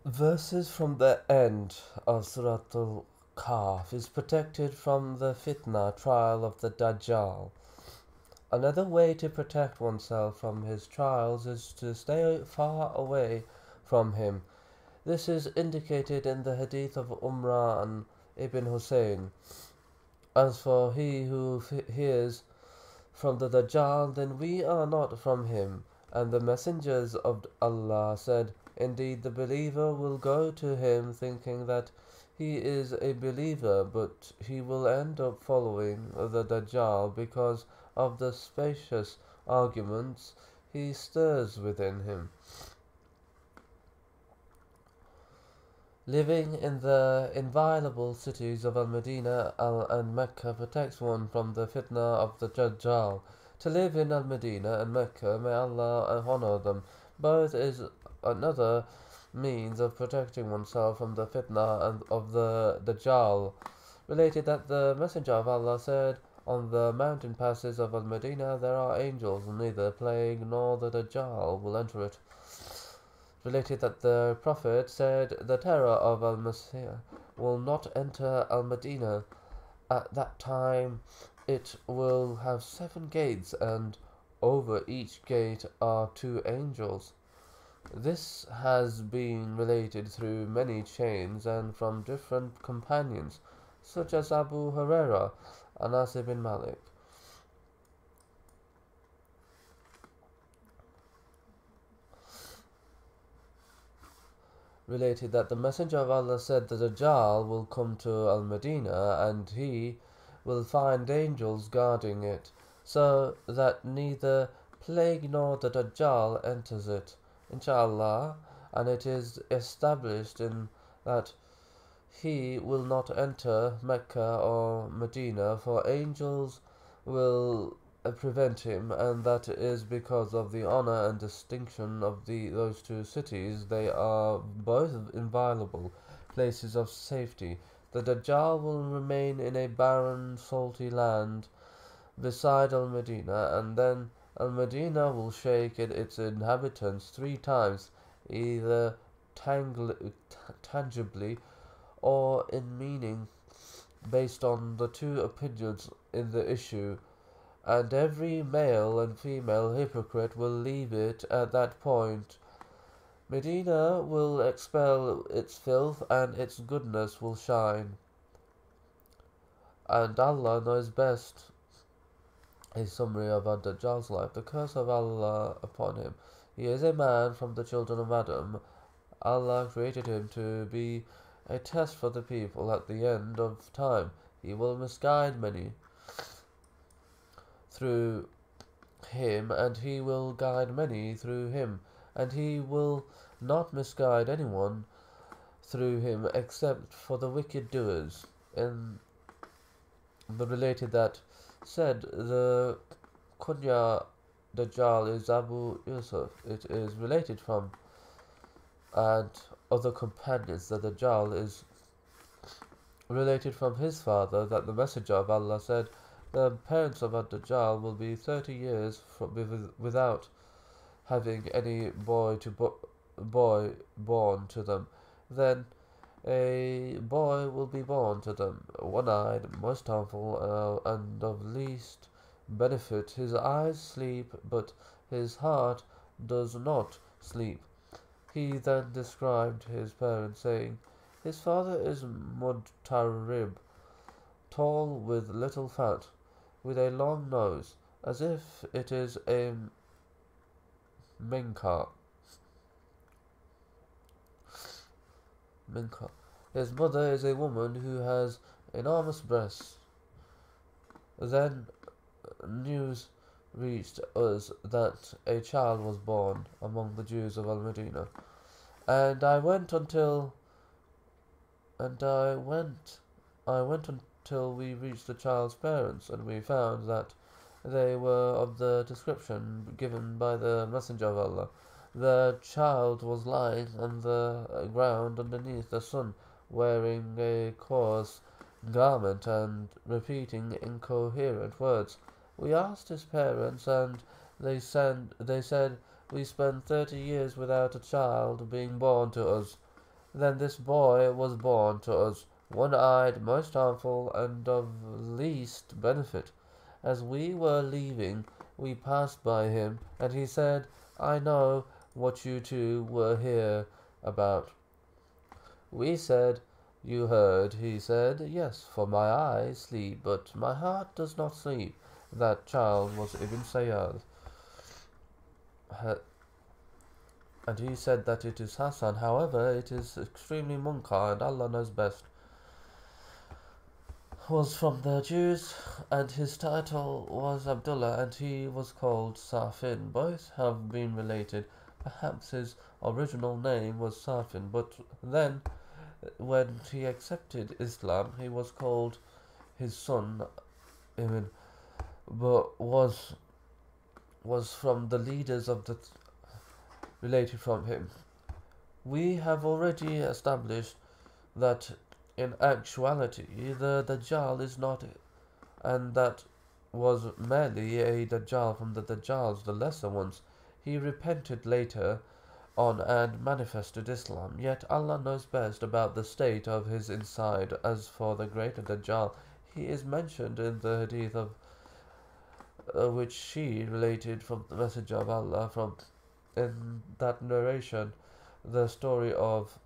Verses from the end of Surat al-Kahf is protected from the fitna trial of the Dajjal. Another way to protect oneself from his trials is to stay far away from him. This is indicated in the hadith of Umran ibn Hussein. As for he who hears from the Dajjal, then we are not from him. And the messengers of Allah said, indeed, the believer will go to him thinking that he is a believer, but he will end up following the Dajjal because of the spacious arguments he stirs within him. Living in the inviolable cities of Al-Madinah and Mecca protects one from the fitna of the Dajjal. To live in Al-Madinah and Mecca, may Allah honor them, both is another means of protecting oneself from the fitna of the Dajjal. Related that the Messenger of Allah said, on the mountain passes of Al-Madinah there are angels, neither plague nor the Dajjal will enter it. Related that the Prophet said, the terror of Al-Masih will not enter Al-Madinah. At that time it will have 7 gates, and over each gate are 2 angels. This has been related through many chains and from different companions, such as Abu Huraira, Anas ibn Malik. Related that the Messenger of Allah said that Dajjal will come to Al-Madinah and he will find angels guarding it, so that neither plague nor the Dajjal enters it, inshallah, and it is established in that he will not enter Mecca or Medina, for angels will prevent him, and that is because of the honor and distinction of those 2 cities. They are both inviolable places of safety. The Dajjal will remain in a barren, salty land beside Al-Madinah, and then Al-Madinah will shake its inhabitants 3 times, either tangibly or in meaning, based on the 2 opinions in the issue, and every male and female hypocrite will leave it at that point. Medina will expel its filth and its goodness will shine. And Allah knows best. A summary of Ad-Dajjal's life. The curse of Allah upon him. He is a man from the children of Adam. Allah created him to be a test for the people at the end of time. He will misguide many through him, and he will guide many through him, and he will not misguide anyone through him except for the wicked doers. In the related that said, the kunya Dajjal is Abu Yusuf. It is related from and other companions that Dajjal is related from his father that the Messenger of Allah said, the parents of Ad-Dajjal will be 30 years without having any boy born to them. Then a boy will be born to them, one-eyed, most harmful, and of least benefit. His eyes sleep, but his heart does not sleep. He then described his parents, saying, his father is Mudtarib, tall with little fat, with a long nose, as if it is a minka. Minka. His mother is a woman who has enormous breasts. Then news reached us that a child was born among the Jews of Al-Madinah, and I went until we reached the child's parents, and we found that they were of the description given by the Messenger of Allah. The child was lying on the ground underneath the sun, wearing a coarse garment and repeating incoherent words. We asked his parents, and they said, we spent 30 years without a child being born to us. Then this boy was born to us, one-eyed, most harmful, and of least benefit. As we were leaving, we passed by him, and he said, I know what you two were here about. We said, You heard. He said, Yes, for my eyes sleep, but my heart does not sleep. That child was Ibn Sayyad. And he said that it is Hassan. However, it is extremely munkar, and Allah knows best. Was from the Jews, and his title was Abdullah, and he was called Safin. Both have been related. Perhaps his original name was Safin, but then, when he accepted Islam, he was called his son Ibn, but was from the leaders of the related from him. We have already established that in actuality the Dajjal is not, and that was merely a Dajjal from the Dajjals, the lesser ones. He repented later on and manifested Islam. Yet Allah knows best about the state of his inside. As for the greater Dajjal, he is mentioned in the Hadith of which she related from the Messenger of Allah. From in that narration, the story of